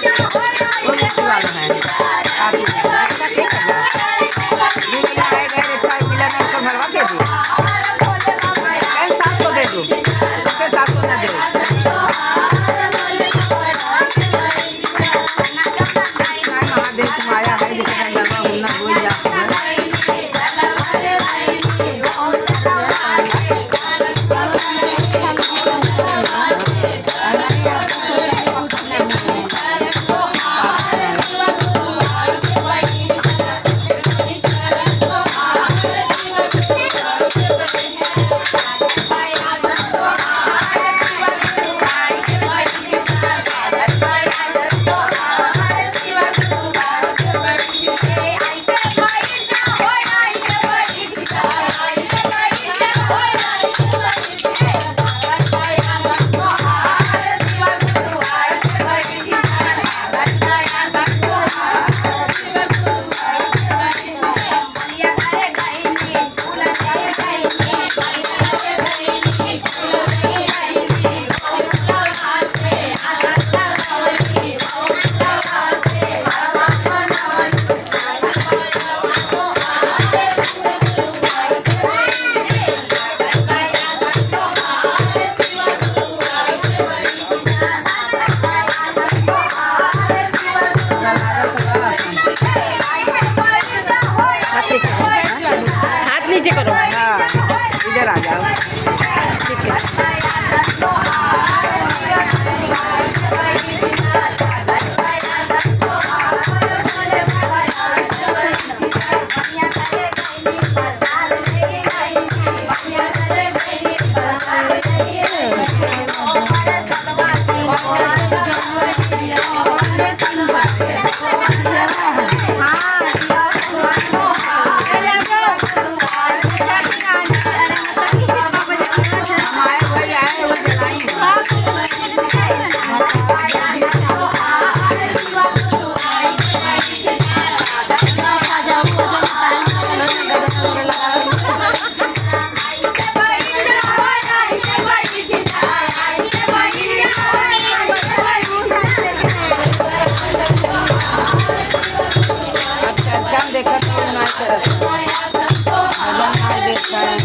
वो मुक्ति वाला है काफी क्या करना मिला आए गए रिक्शा मिला ना उसको भरवा के दे कल 700 दे दो उसके 700 ना दे महादेव तुम आया है जितना लगा होना बोल जा इधर आ जाओ ठीक है देखा तो ना देखा है